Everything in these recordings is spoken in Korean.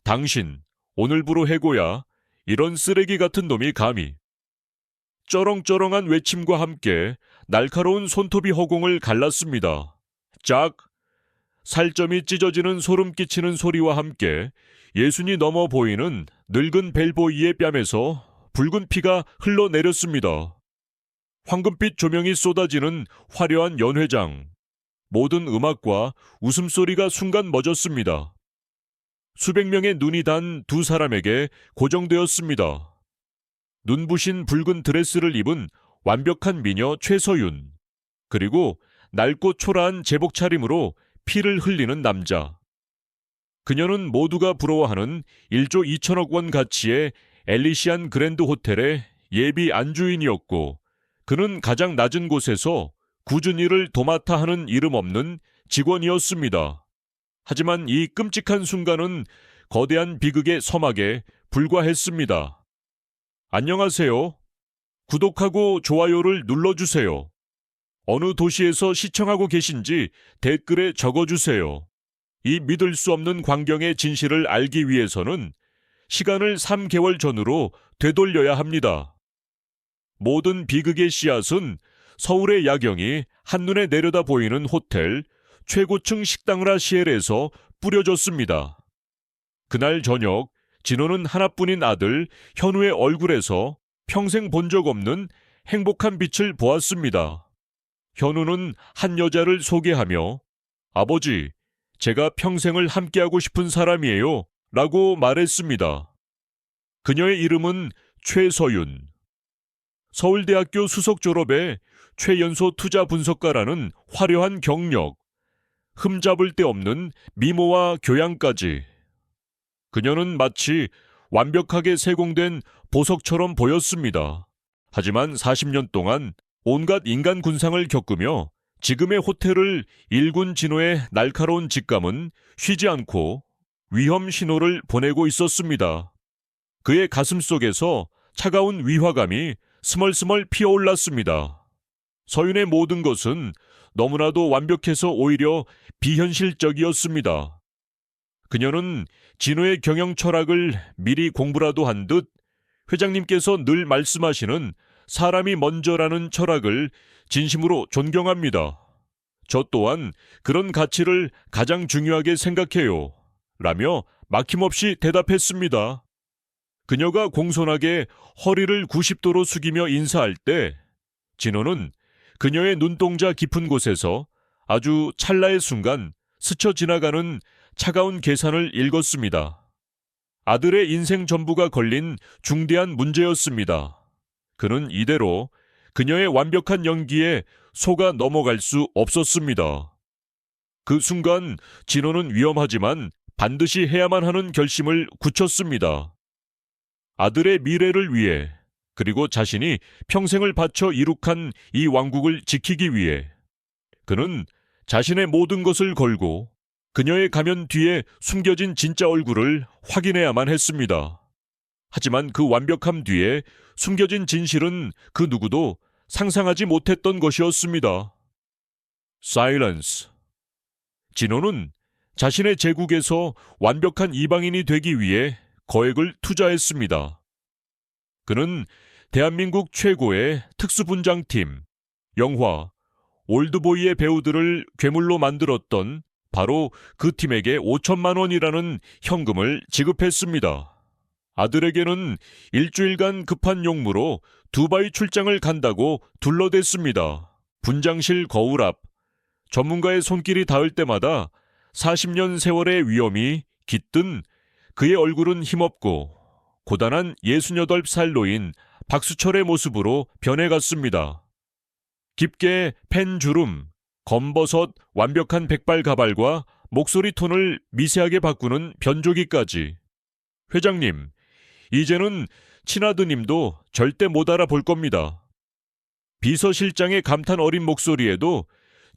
당신, 오늘부로 해고야. 이런 쓰레기 같은 놈이 감히. 쩌렁쩌렁한 외침과 함께 날카로운 손톱이 허공을 갈랐습니다. 짝! 살점이 찢어지는 소름 끼치는 소리와 함께 예순이 넘어 보이는 늙은 벨보이의 뺨에서 붉은 피가 흘러내렸습니다. 황금빛 조명이 쏟아지는 화려한 연회장. 모든 음악과 웃음소리가 순간 멎었습니다. 수백 명의 눈이 단 두 사람에게 고정되었습니다. 눈부신 붉은 드레스를 입은 완벽한 미녀 최서윤, 그리고 낡고 초라한 제복 차림으로 피를 흘리는 남자. 그녀는 모두가 부러워하는 1조 2천억 원 가치의 엘리시안 그랜드 호텔의 예비 안주인이었고, 그는 가장 낮은 곳에서 굳은 일을 도맡아 하는 이름 없는 직원이었습니다. 하지만 이 끔찍한 순간은 거대한 비극의 서막에 불과했습니다. 안녕하세요. 구독하고 좋아요를 눌러주세요. 어느 도시에서 시청하고 계신지 댓글에 적어주세요. 이 믿을 수 없는 광경의 진실을 알기 위해서는 시간을 3개월 전으로 되돌려야 합니다. 모든 비극의 씨앗은 서울의 야경이 한눈에 내려다 보이는 호텔 최고층 식당라 시엘에서 뿌려졌습니다. 그날 저녁 진호는 하나뿐인 아들 현우의 얼굴에서 평생 본 적 없는 행복한 빛을 보았습니다. 현우는 한 여자를 소개하며 아버지, 제가 평생을 함께하고 싶은 사람이에요 라고 말했습니다. 그녀의 이름은 최서윤. 서울대학교 수석 졸업에 최연소 투자 분석가라는 화려한 경력, 흠잡을 데 없는 미모와 교양까지. 그녀는 마치 완벽하게 세공된 보석처럼 보였습니다. 하지만 40년 동안 온갖 인간 군상을 겪으며 지금의 호텔을 일군 진호의 날카로운 직감은 쉬지 않고 위험 신호를 보내고 있었습니다. 그의 가슴 속에서 차가운 위화감이 스멀스멀 피어올랐습니다. 서윤의 모든 것은 너무나도 완벽해서 오히려 비현실적이었습니다. 그녀는 진호의 경영 철학을 미리 공부라도 한 듯 회장님께서 늘 말씀하시는 사람이 먼저라는 철학을 진심으로 존경합니다. 저 또한 그런 가치를 가장 중요하게 생각해요. 라며 막힘없이 대답했습니다. 그녀가 공손하게 허리를 90도로 숙이며 인사할 때 진호는 그녀의 눈동자 깊은 곳에서 아주 찰나의 순간 스쳐 지나가는 차가운 계산을 읽었습니다. 아들의 인생 전부가 걸린 중대한 문제였습니다. 그는 이대로 그녀의 완벽한 연기에 속아 넘어갈 수 없었습니다. 그 순간 진호는 위험하지만 반드시 해야만 하는 결심을 굳혔습니다. 아들의 미래를 위해, 그리고 자신이 평생을 바쳐 이룩한 이 왕국을 지키기 위해 그는 자신의 모든 것을 걸고 그녀의 가면 뒤에 숨겨진 진짜 얼굴을 확인해야만 했습니다. 하지만 그 완벽함 뒤에 숨겨진 진실은 그 누구도 상상하지 못했던 것이었습니다. 사일런스. 진호는 자신의 제국에서 완벽한 이방인이 되기 위해 거액을 투자했습니다. 그는 대한민국 최고의 특수분장팀, 영화, 올드보이의 배우들을 괴물로 만들었던 바로 그 팀에게 5천만 원이라는 현금을 지급했습니다. 아들에게는 일주일간 급한 용무로 두바이 출장을 간다고 둘러댔습니다. 분장실 거울 앞, 전문가의 손길이 닿을 때마다 40년 세월의 위험이 깃든 그의 얼굴은 힘없고 고단한 68살 노인 박수철의 모습으로 변해갔습니다. 깊게 펜 주름, 검버섯, 완벽한 백발 가발과 목소리 톤을 미세하게 바꾸는 변조기까지. 회장님, 이제는 친아드님도 절대 못 알아볼 겁니다. 비서실장의 감탄 어린 목소리에도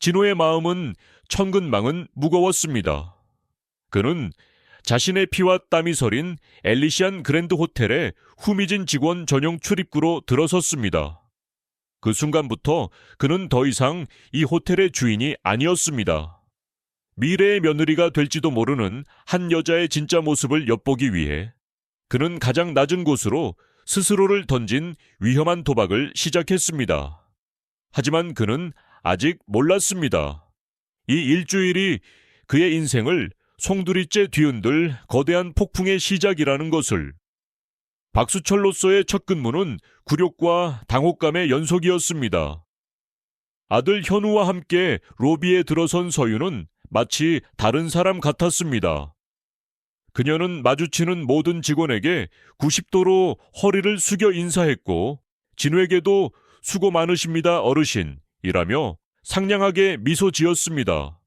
진호의 마음은 천근만은 무거웠습니다. 그는 자신의 피와 땀이 서린 엘리시안 그랜드 호텔의 후미진 직원 전용 출입구로 들어섰습니다. 그 순간부터 그는 더 이상 이 호텔의 주인이 아니었습니다. 미래의 며느리가 될지도 모르는 한 여자의 진짜 모습을 엿보기 위해 그는 가장 낮은 곳으로 스스로를 던진 위험한 도박을 시작했습니다. 하지만 그는 아직 몰랐습니다. 이 일주일이 그의 인생을 송두리째 뒤흔들 거대한 폭풍의 시작이라는 것을. 박수철로서의 첫 근무는 굴욕과 당혹감의 연속이었습니다. 아들 현우와 함께 로비에 들어선 서유는 마치 다른 사람 같았습니다. 그녀는 마주치는 모든 직원에게 90도로 허리를 숙여 인사했고 진우에게도 수고 많으십니다 어르신이라며 상냥하게 미소 지었습니다.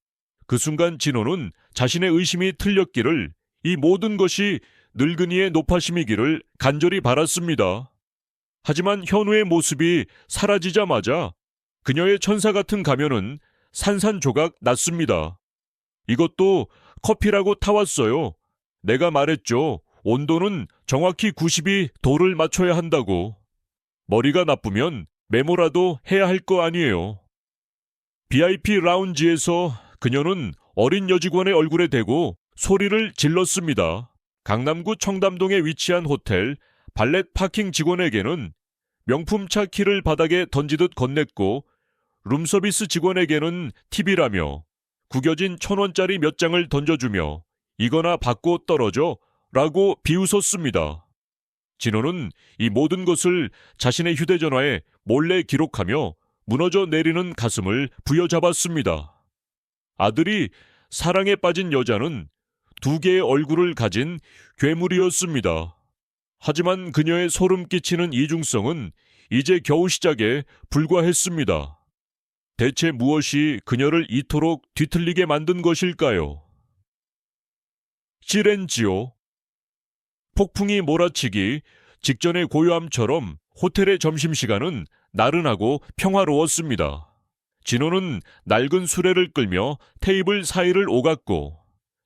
그 순간 진호는 자신의 의심이 틀렸기를, 이 모든 것이 늙은이의 노파심이기를 간절히 바랐습니다. 하지만 현우의 모습이 사라지자마자 그녀의 천사 같은 가면은 산산조각 났습니다. 이것도 커피라고 타왔어요. 내가 말했죠. 온도는 정확히 90이 도를 맞춰야 한다고. 머리가 나쁘면 메모라도 해야 할 거 아니에요. VIP 라운지에서 그녀는 어린 여직원의 얼굴에 대고 소리를 질렀습니다. 강남구 청담동에 위치한 호텔 발렛 파킹 직원에게는 명품차 키를 바닥에 던지듯 건넸고 룸서비스 직원에게는 팁이라며 구겨진 1,000원짜리 몇 장을 던져주며 이거나 받고 떨어져 라고 비웃었습니다. 진호는 이 모든 것을 자신의 휴대전화에 몰래 기록하며 무너져 내리는 가슴을 부여잡았습니다. 아들이 사랑에 빠진 여자는 2개의 얼굴을 가진 괴물이었습니다. 하지만 그녀의 소름 끼치는 이중성은 이제 겨우 시작에 불과했습니다. 대체 무엇이 그녀를 이토록 뒤틀리게 만든 것일까요? 시렌지오. 폭풍이 몰아치기 직전의 고요함처럼 호텔의 점심시간은 나른하고 평화로웠습니다. 진호는 낡은 수레를 끌며 테이블 사이를 오갔고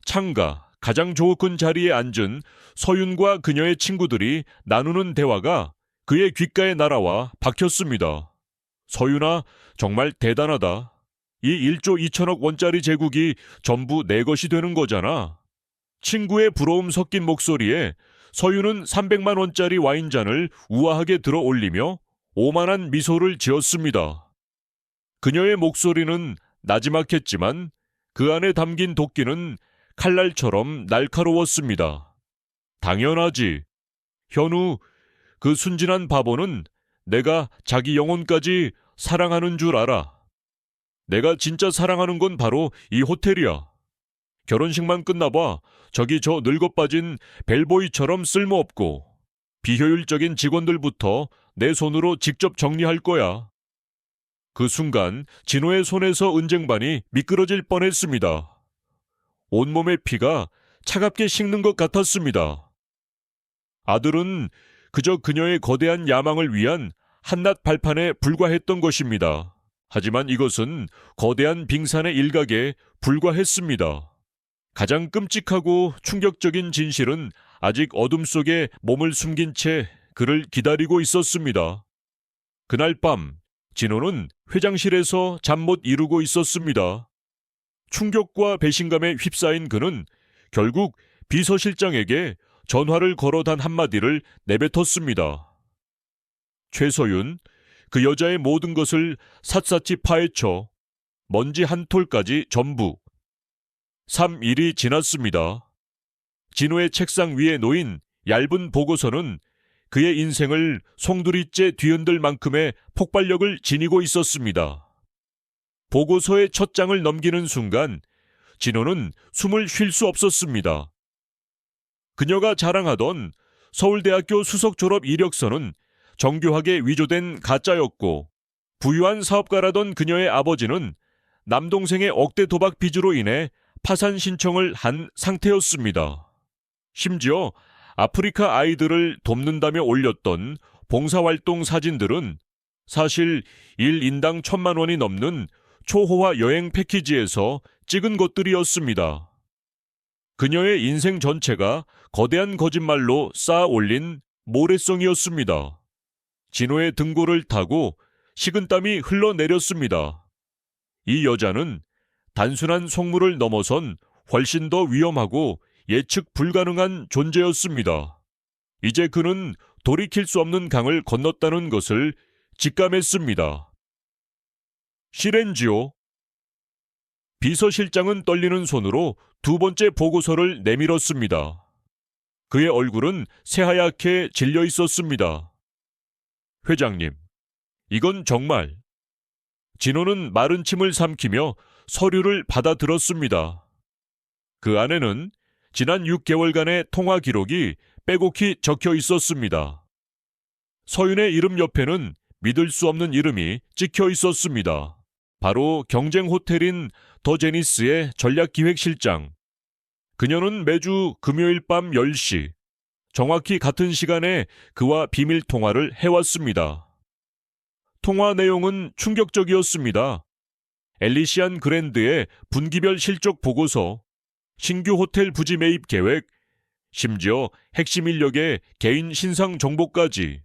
창가 가장 좋은 자리에 앉은 서윤과 그녀의 친구들이 나누는 대화가 그의 귓가에 날아와 박혔습니다. 서윤아, 정말 대단하다. 이 1조 2천억 원짜리 제국이 전부 내 것이 되는 거잖아. 친구의 부러움 섞인 목소리에 서윤은 300만 원짜리 와인잔을 우아하게 들어 올리며 오만한 미소를 지었습니다. 그녀의 목소리는 나지막했지만 그 안에 담긴 도끼는 칼날처럼 날카로웠습니다. 당연하지. 현우, 그 순진한 바보는 내가 자기 영혼까지 사랑하는 줄 알아. 내가 진짜 사랑하는 건 바로 이 호텔이야. 결혼식만 끝나봐 저기 저 늙어빠진 벨보이처럼 쓸모없고 비효율적인 직원들부터 내 손으로 직접 정리할 거야. 그 순간 진호의 손에서 은쟁반이 미끄러질 뻔했습니다. 온몸의 피가 차갑게 식는 것 같았습니다. 아들은 그저 그녀의 거대한 야망을 위한 한낱 발판에 불과했던 것입니다. 하지만 이것은 거대한 빙산의 일각에 불과했습니다. 가장 끔찍하고 충격적인 진실은 아직 어둠 속에 몸을 숨긴 채 그를 기다리고 있었습니다. 그날 밤 진호는 회장실에서 잠 못 이루고 있었습니다. 충격과 배신감에 휩싸인 그는 결국 비서실장에게 전화를 걸어 단 한마디를 내뱉었습니다. 최서윤, 그 여자의 모든 것을 샅샅이 파헤쳐 먼지 한 톨까지 전부. 3일이 지났습니다. 진호의 책상 위에 놓인 얇은 보고서는 그의 인생을 송두리째 뒤흔들 만큼의 폭발력을 지니고 있었습니다. 보고서의 첫 장을 넘기는 순간 진호는 숨을 쉴 수 없었습니다. 그녀가 자랑하던 서울대학교 수석 졸업 이력서는 정교하게 위조된 가짜였고 부유한 사업가라던 그녀의 아버지는 남동생의 억대 도박 빚으로 인해 파산 신청을 한 상태였습니다. 심지어 아프리카 아이들을 돕는다며 올렸던 봉사활동 사진들은 사실 1인당 1,000만 원이 넘는 초호화 여행 패키지에서 찍은 것들이었습니다. 그녀의 인생 전체가 거대한 거짓말로 쌓아 올린 모래성이었습니다. 진호의 등골을 타고 식은땀이 흘러내렸습니다. 이 여자는 단순한 속물을 넘어선 훨씬 더 위험하고 예측 불가능한 존재였습니다. 이제 그는 돌이킬 수 없는 강을 건넜다는 것을 직감했습니다. 실행지요. 비서실장은 떨리는 손으로 두 번째 보고서를 내밀었습니다. 그의 얼굴은 새하얗게 질려 있었습니다. 회장님, 이건 정말... 진호는 마른 침을 삼키며 서류를 받아들었습니다. 그 안에는 지난 6개월간의 통화 기록이 빼곡히 적혀 있었습니다. 서윤의 이름 옆에는 믿을 수 없는 이름이 찍혀 있었습니다. 바로 경쟁 호텔인 더 제니스의 전략기획실장. 그녀는 매주 금요일 밤 10시, 정확히 같은 시간에 그와 비밀 통화를 해왔습니다. 통화 내용은 충격적이었습니다. 엘리시안 그랜드의 분기별 실적 보고서, 신규 호텔 부지 매입 계획, 심지어 핵심 인력의 개인 신상 정보까지.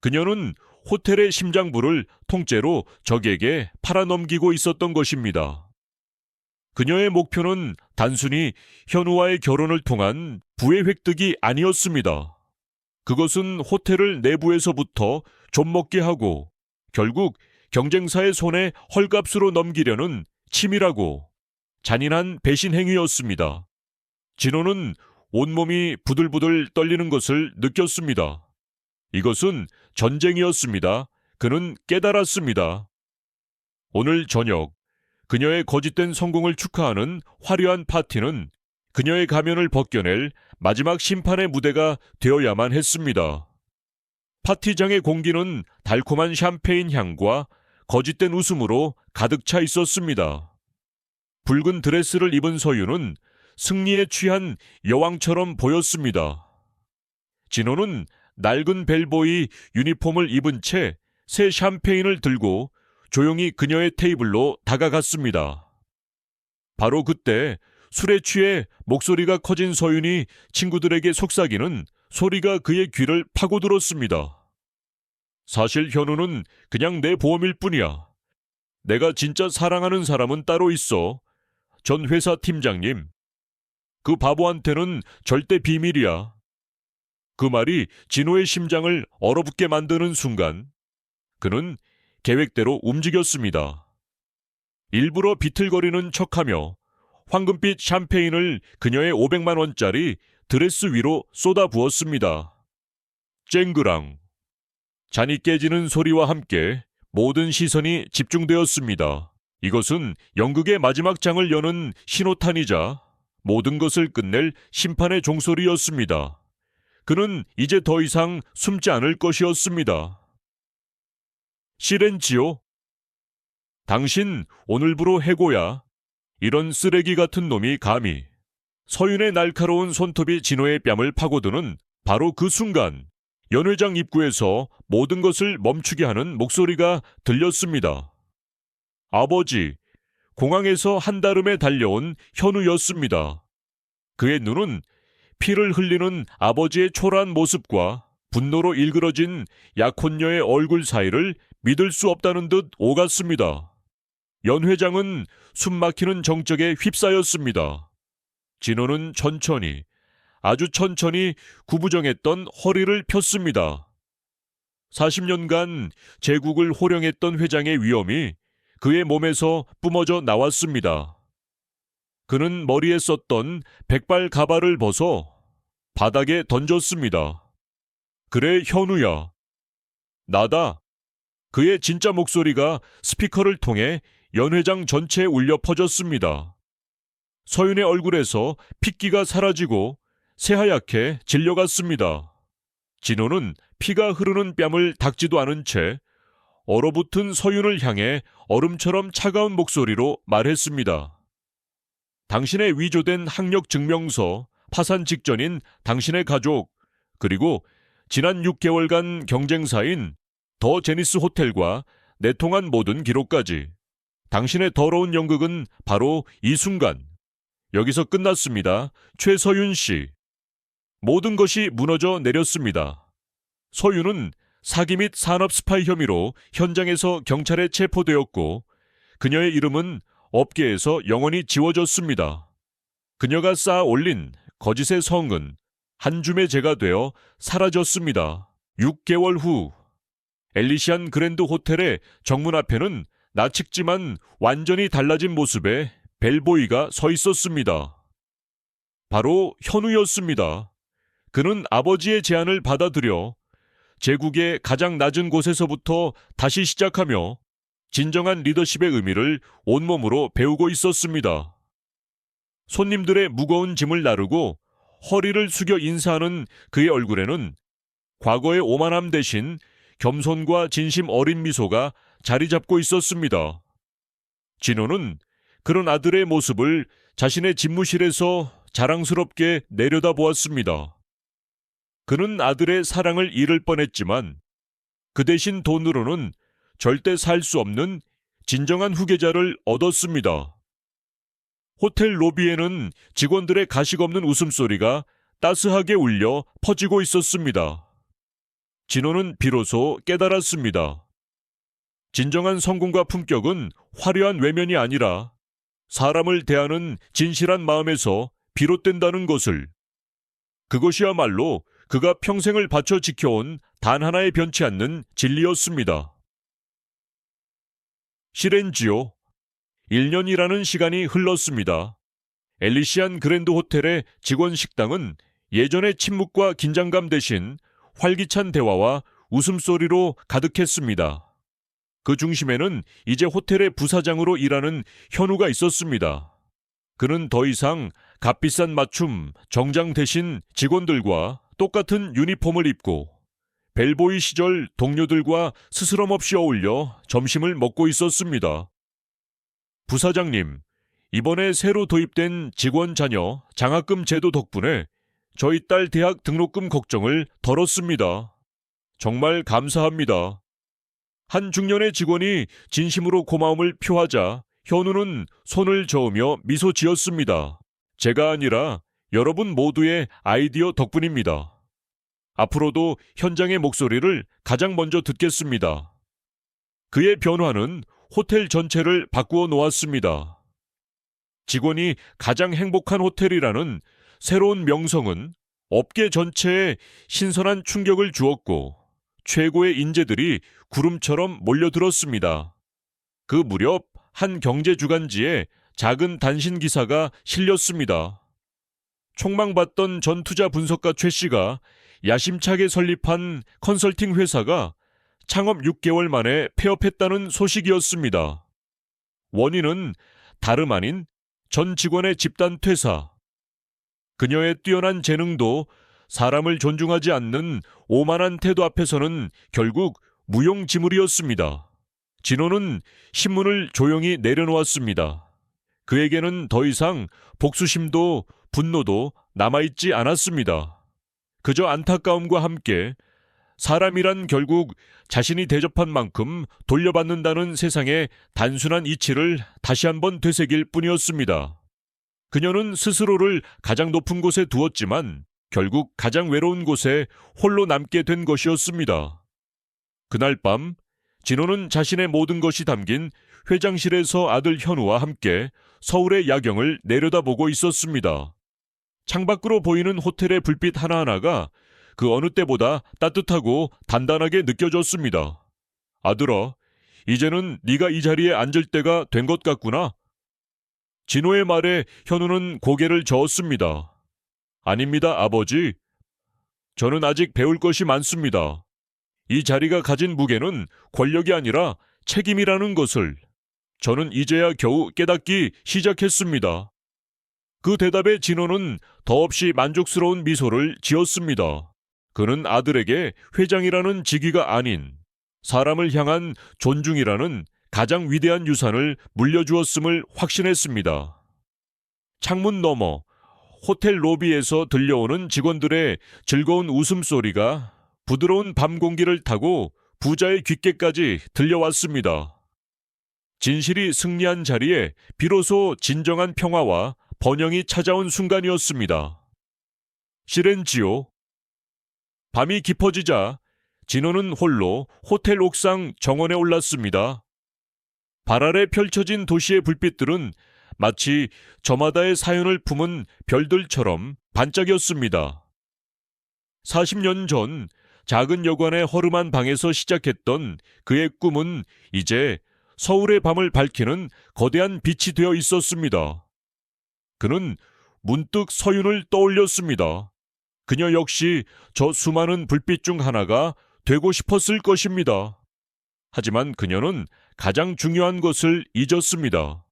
그녀는 호텔의 심장부를 통째로 적에게 팔아넘기고 있었던 것입니다. 그녀의 목표는 단순히 현우와의 결혼을 통한 부의 획득이 아니었습니다. 그것은 호텔을 내부에서부터 좀먹게 하고 결국 경쟁사의 손에 헐값으로 넘기려는 치밀하고 잔인한 배신 행위였습니다. 진호는 온몸이 부들부들 떨리는 것을 느꼈습니다. 이것은 전쟁이었습니다. 그는 깨달았습니다. 오늘 저녁 그녀의 거짓된 성공을 축하하는 화려한 파티는 그녀의 가면을 벗겨낼 마지막 심판의 무대가 되어야만 했습니다. 파티장의 공기는 달콤한 샴페인 향과 거짓된 웃음으로 가득 차 있었습니다. 붉은 드레스를 입은 서윤은 승리에 취한 여왕처럼 보였습니다. 진호는 낡은 벨보이 유니폼을 입은 채 새 샴페인을 들고 조용히 그녀의 테이블로 다가갔습니다. 바로 그때 술에 취해 목소리가 커진 서윤이 친구들에게 속삭이는 소리가 그의 귀를 파고들었습니다. 사실 현우는 그냥 내 보험일 뿐이야. 내가 진짜 사랑하는 사람은 따로 있어. 전 회사 팀장님. 그 바보한테는 절대 비밀이야. 그 말이 진호의 심장을 얼어붙게 만드는 순간 그는 계획대로 움직였습니다. 일부러 비틀거리는 척하며 황금빛 샴페인을 그녀의 500만 원짜리 드레스 위로 쏟아부었습니다. 쨍그랑. 잔이 깨지는 소리와 함께 모든 시선이 집중되었습니다. 이것은 연극의 마지막 장을 여는 신호탄이자 모든 것을 끝낼 심판의 종소리였습니다. 그는 이제 더 이상 숨지 않을 것이었습니다. 시렌지요? 당신 오늘부로 해고야. 이런 쓰레기 같은 놈이 감히. 서윤의 날카로운 손톱이 진호의 뺨을 파고드는 바로 그 순간 연 회장 입구에서 모든 것을 멈추게 하는 목소리가 들렸습니다. 아버지, 공항에서 한달음에 달려온 현우였습니다. 그의 눈은 피를 흘리는 아버지의 초라한 모습과 분노로 일그러진 약혼녀의 얼굴 사이를 믿을 수 없다는 듯 오갔습니다. 연 회장은 숨막히는 정적에 휩싸였습니다. 진호는 천천히, 아주 천천히 구부정했던 허리를 폈습니다. 40년간 제국을 호령했던 회장의 위엄이 그의 몸에서 뿜어져 나왔습니다. 그는 머리에 썼던 백발 가발을 벗어 바닥에 던졌습니다. 그래, 현우야. 나다. 그의 진짜 목소리가 스피커를 통해 연 회장 전체에 울려 퍼졌습니다. 서윤의 얼굴에서 핏기가 사라지고 새하얗게 질려갔습니다. 진호는 피가 흐르는 뺨을 닦지도 않은 채 얼어붙은 서윤을 향해 얼음처럼 차가운 목소리로 말했습니다. 당신의 위조된 학력 증명서, 파산 직전인 당신의 가족, 그리고 지난 6개월간 경쟁사인 더 제니스 호텔과 내통한 모든 기록까지. 당신의 더러운 연극은 바로 이 순간. 여기서 끝났습니다. 최서윤 씨. 모든 것이 무너져 내렸습니다. 서윤은 사기 및 산업 스파이 혐의로 현장에서 경찰에 체포되었고 그녀의 이름은 업계에서 영원히 지워졌습니다. 그녀가 쌓아 올린 거짓의 성은 한 줌의 재가 되어 사라졌습니다. 6개월 후 엘리시안 그랜드 호텔의 정문 앞에는 나측지만 완전히 달라진 모습의 벨보이가 서 있었습니다. 바로 현우였습니다. 그는 아버지의 제안을 받아들여 제국의 가장 낮은 곳에서부터 다시 시작하며 진정한 리더십의 의미를 온몸으로 배우고 있었습니다. 손님들의 무거운 짐을 나르고 허리를 숙여 인사하는 그의 얼굴에는 과거의 오만함 대신 겸손과 진심 어린 미소가 자리 잡고 있었습니다. 진호는 그런 아들의 모습을 자신의 집무실에서 자랑스럽게 내려다보았습니다. 그는 아들의 사랑을 잃을 뻔했지만 그 대신 돈으로는 절대 살 수 없는 진정한 후계자를 얻었습니다. 호텔 로비에는 직원들의 가식 없는 웃음소리가 따스하게 울려 퍼지고 있었습니다. 진호는 비로소 깨달았습니다. 진정한 성공과 품격은 화려한 외면이 아니라 사람을 대하는 진실한 마음에서 비롯된다는 것을. 그것이야말로 그가 평생을 바쳐 지켜온 단 하나의 변치 않는 진리였습니다. 실행지요. 1년이라는 시간이 흘렀습니다. 엘리시안 그랜드 호텔의 직원 식당은 예전의 침묵과 긴장감 대신 활기찬 대화와 웃음소리로 가득했습니다. 그 중심에는 이제 호텔의 부사장으로 일하는 현우가 있었습니다. 그는 더 이상 값비싼 맞춤, 정장 대신 직원들과 똑같은 유니폼을 입고 벨보이 시절 동료들과 스스럼 없이 어울려 점심을 먹고 있었습니다. 부사장님, 이번에 새로 도입된 직원 자녀 장학금 제도 덕분에 저희 딸 대학 등록금 걱정을 덜었습니다. 정말 감사합니다. 한 중년의 직원이 진심으로 고마움을 표하자 현우는 손을 저으며 미소 지었습니다. 제가 아니라 여러분 모두의 아이디어 덕분입니다. 앞으로도 현장의 목소리를 가장 먼저 듣겠습니다. 그의 변화는 호텔 전체를 바꾸어 놓았습니다. 직원이 가장 행복한 호텔이라는 새로운 명성은 업계 전체에 신선한 충격을 주었고 최고의 인재들이 구름처럼 몰려들었습니다. 그 무렵 한 경제주간지에 작은 단신 기사가 실렸습니다. 촉망받던 전 투자 분석가 최 씨가 야심차게 설립한 컨설팅 회사가 창업 6개월 만에 폐업했다는 소식이었습니다. 원인은 다름 아닌 전 직원의 집단 퇴사. 그녀의 뛰어난 재능도 사람을 존중하지 않는 오만한 태도 앞에서는 결국 무용지물이었습니다. 진호는 신문을 조용히 내려놓았습니다. 그에게는 더 이상 복수심도 분노도 남아있지 않았습니다. 그저 안타까움과 함께 사람이란 결국 자신이 대접한 만큼 돌려받는다는 세상의 단순한 이치를 다시 한번 되새길 뿐이었습니다. 그녀는 스스로를 가장 높은 곳에 두었지만 결국 가장 외로운 곳에 홀로 남게 된 것이었습니다. 그날 밤 진호는 자신의 모든 것이 담긴 회장실에서 아들 현우와 함께 서울의 야경을 내려다보고 있었습니다. 창밖으로 보이는 호텔의 불빛 하나하나가 그 어느 때보다 따뜻하고 단단하게 느껴졌습니다. 아들아, 이제는 네가 이 자리에 앉을 때가 된 것 같구나. 진호의 말에 현우는 고개를 저었습니다. 아닙니다, 아버지. 저는 아직 배울 것이 많습니다. 이 자리가 가진 무게는 권력이 아니라 책임이라는 것을 저는 이제야 겨우 깨닫기 시작했습니다. 그 대답에 진호는 더없이 만족스러운 미소를 지었습니다. 그는 아들에게 회장이라는 직위가 아닌 사람을 향한 존중이라는 가장 위대한 유산을 물려주었음을 확신했습니다. 창문 너머 호텔 로비에서 들려오는 직원들의 즐거운 웃음소리가 부드러운 밤 공기를 타고 부자의 귓가까지 들려왔습니다. 진실이 승리한 자리에 비로소 진정한 평화와 번영이 찾아온 순간이었습니다. 시렌지오. 밤이 깊어지자 진호는 홀로 호텔 옥상 정원에 올랐습니다. 발 아래 펼쳐진 도시의 불빛들은 마치 저마다의 사연을 품은 별들처럼 반짝였습니다. 40년 전 작은 여관의 허름한 방에서 시작했던 그의 꿈은 이제 서울의 밤을 밝히는 거대한 빛이 되어 있었습니다. 그는 문득 서윤을 떠올렸습니다. 그녀 역시 저 수많은 불빛 중 하나가 되고 싶었을 것입니다. 하지만 그녀는 가장 중요한 것을 잊었습니다.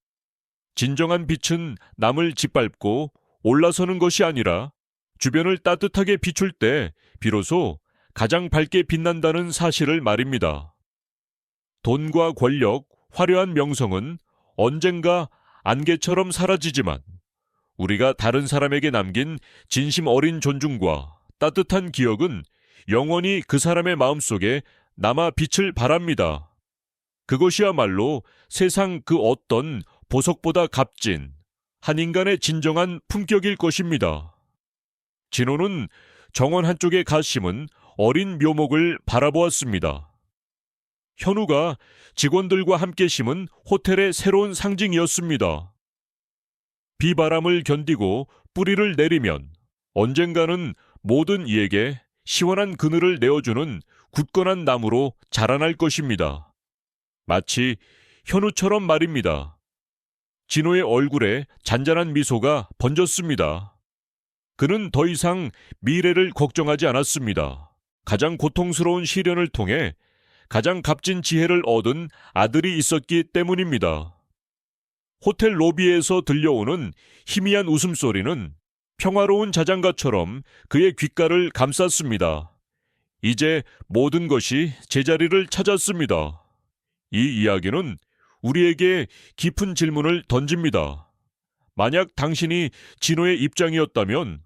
진정한 빛은 남을 짓밟고 올라서는 것이 아니라 주변을 따뜻하게 비출 때 비로소 가장 밝게 빛난다는 사실을 말입니다. 돈과 권력, 화려한 명성은 언젠가 안개처럼 사라지지만 우리가 다른 사람에게 남긴 진심 어린 존중과 따뜻한 기억은 영원히 그 사람의 마음속에 남아 빛을 발합니다. 그것이야말로 세상 그 어떤 보석보다 값진 한 인간의 진정한 품격일 것입니다. 진호는 정원 한쪽에 가 심은 어린 묘목을 바라보았습니다. 현우가 직원들과 함께 심은 호텔의 새로운 상징이었습니다. 비바람을 견디고 뿌리를 내리면 언젠가는 모든 이에게 시원한 그늘을 내어주는 굳건한 나무로 자라날 것입니다. 마치 현우처럼 말입니다. 진호의 얼굴에 잔잔한 미소가 번졌습니다. 그는 더 이상 미래를 걱정하지 않았습니다. 가장 고통스러운 시련을 통해 가장 값진 지혜를 얻은 아들이 있었기 때문입니다. 호텔 로비에서 들려오는 희미한 웃음소리는 평화로운 자장가처럼 그의 귓가를 감쌌습니다. 이제 모든 것이 제자리를 찾았습니다. 이 이야기는 우리에게 깊은 질문을 던집니다. 만약 당신이 진호의 입장이었다면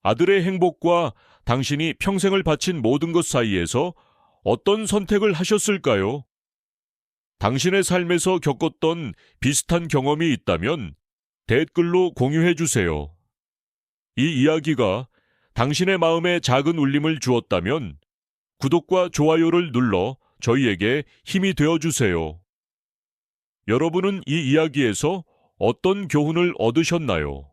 아들의 행복과 당신이 평생을 바친 모든 것 사이에서 어떤 선택을 하셨을까요? 당신의 삶에서 겪었던 비슷한 경험이 있다면 댓글로 공유해 주세요. 이 이야기가 당신의 마음에 작은 울림을 주었다면 구독과 좋아요를 눌러 저희에게 힘이 되어 주세요. 여러분은 이 이야기에서 어떤 교훈을 얻으셨나요?